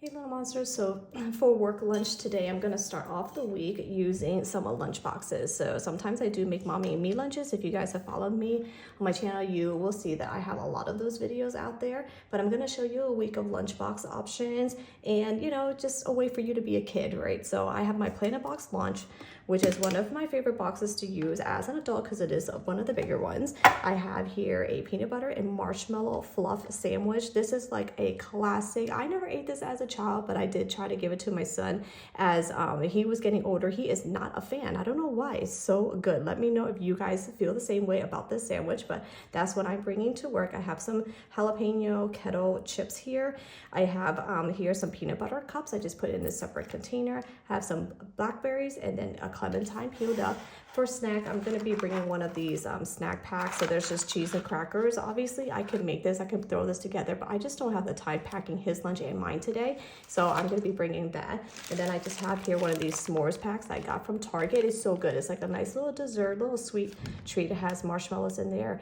Hey little monsters, so for work lunch today, I'm gonna start off the week using some lunch boxes. So sometimes I do make mommy and me lunches. If you guys have followed me on my channel, you will see that I have a lot of those videos out there, but I'm gonna show you a week of lunchbox options and just a way for you to be a kid, right? So I have my Planet Box lunch, which is one of my favorite boxes to use as an adult because it is one of the bigger ones. I have here a peanut butter and marshmallow fluff sandwich. This is like a classic. I never ate this as a child, but I did try to give it to my son as he was getting older. He is not a fan. I don't know why. It's so good. Let me know if you guys feel the same way about this sandwich, but that's what I'm bringing to work. I have some jalapeno kettle chips here. I have here some peanut butter cups. I just put it in this separate container. I have some blackberries and then a clementine peeled up. For snack, I'm going to be bringing one of these snack packs. So there's just cheese and crackers. Obviously, I could make this. I could throw this together, but I just don't have the time packing his lunch and mine today. So I'm going to be bringing that. And then I just have here one of these s'mores packs that I got from Target. It's so good. It's like a nice little dessert, little sweet treat. It has marshmallows in there,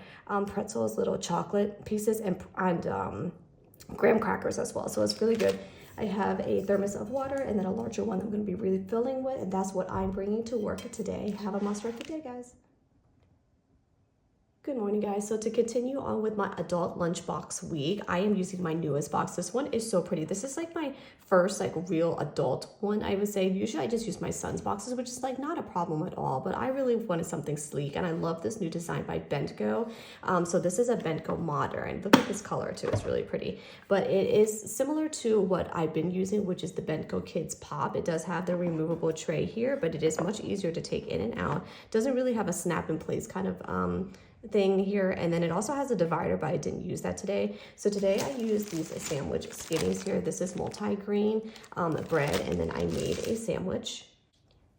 pretzels, little chocolate pieces, and graham crackers as well. So it's really good. I have a thermos of water and then a larger one I'm going to be refilling with, and that's what I'm bringing to work today. Have a monster-effing day, guys. Good morning, guys. So to continue on with my adult lunchbox week, I am using my newest box. This one is so pretty. This is like my first like real adult one, I would say. Usually I just use my son's boxes, which is like not a problem at all, but I really wanted something sleek, and I love this new design by Bentobox. So this is a Bentobox Modern. Look at this color too. It's really pretty, but it is similar to what I've been using, which is the Bentobox Kids Pop. It does have the removable tray here, but it is much easier to take in and out. Doesn't really have a snap in place kind of thing here, and then it also has a divider, but I didn't use that today. So today I used these sandwich skinnies here. This is multi-grain bread, and then I made a sandwich.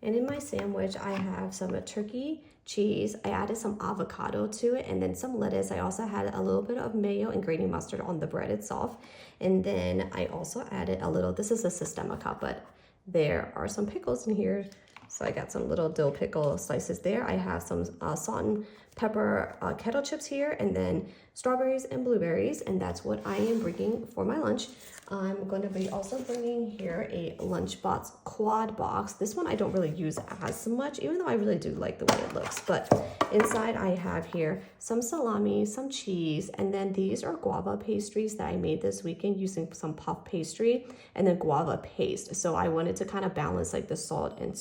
And in my sandwich, I have some turkey cheese. I added some avocado to it, and then some lettuce. I also had a little bit of mayo and grainy mustard on the bread itself. And then I also added a little, this is a Sistema cup, but there are some pickles in here. So I got some little dill pickle slices there. I have some salt and pepper kettle chips here, and then strawberries and blueberries, and that's what I am bringing for my lunch. I'm going to be also bringing here a lunchbox quad box. This one I don't really use as much, even though I really do like the way it looks. But inside I have here some salami, some cheese, and then these are guava pastries that I made this weekend using some puff pastry and then guava paste. So I wanted to kind of balance like the salt and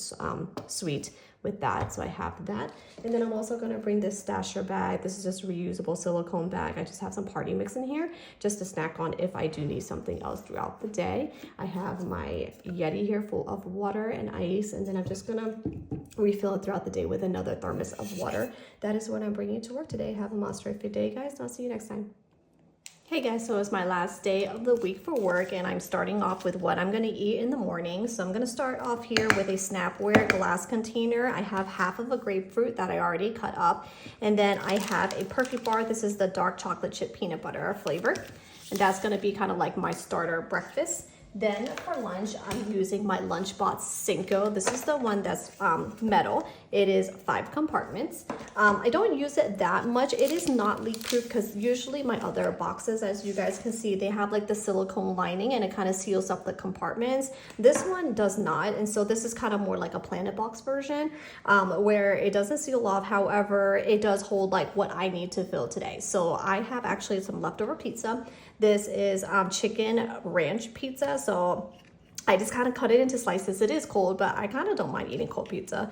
sweet with that, so I have that. And then I'm also going to bring this stasher bag. This is just a reusable silicone bag. I just have some party mix in here just to snack on if I do need something else throughout the day. I have my Yeti here full of water and ice, and then I'm just gonna refill it throughout the day with another thermos of water. That is what I'm bringing to work today. Have a monster-effing day, guys, and I'll see you next time. Hey guys, so it's my last day of the week for work, and I'm starting off with what I'm gonna eat in the morning. So I'm gonna start off here with a Snapware glass container. I have half of a grapefruit that I already cut up, and then I have a Perfect Bar. This is the dark chocolate chip peanut butter flavor, and that's gonna be kind of like my starter breakfast. Then for lunch, I'm using my Lunchbox Cinco. This is the one that's metal. It is 5 compartments. I don't use it that much. It is not leak proof because usually my other boxes, as you guys can see, they have like the silicone lining and it kind of seals up the compartments. This one does not, and so this is kind of more like a Planet Box version where it doesn't seal off. However, it does hold like what I need to fill today. So I have actually some leftover pizza. This is chicken ranch pizza. So I just kind of cut it into slices. It is cold, but I kind of don't mind eating cold pizza.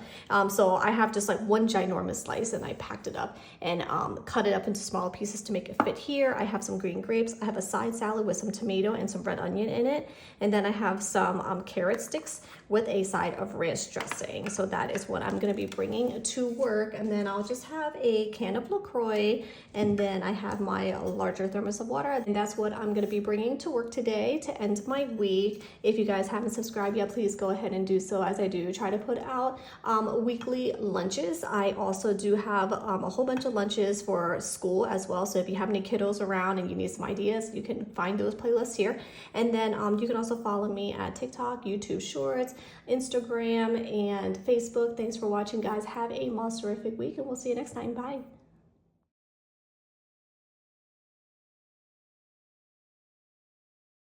So I have just like one ginormous slice, and I packed it up and cut it up into smaller pieces to make it fit here. I have some green grapes. I have a side salad with some tomato and some red onion in it. And then I have some carrot sticks with a side of ranch dressing. So that is what I'm gonna be bringing to work. And then I'll just have a can of LaCroix, and then I have my larger thermos of water. And that's what I'm gonna be bringing to work today to end my week. If you guys haven't subscribed yet, please go ahead and do so, as I do try to put out weekly lunches. I also do have a whole bunch of lunches for school as well. So if you have any kiddos around and you need some ideas, you can find those playlists here. And then you can also follow me at TikTok, YouTube Shorts, Instagram, and Facebook. Thanks for watching, guys. Have a monster-ific week, and we'll see you next time. Bye.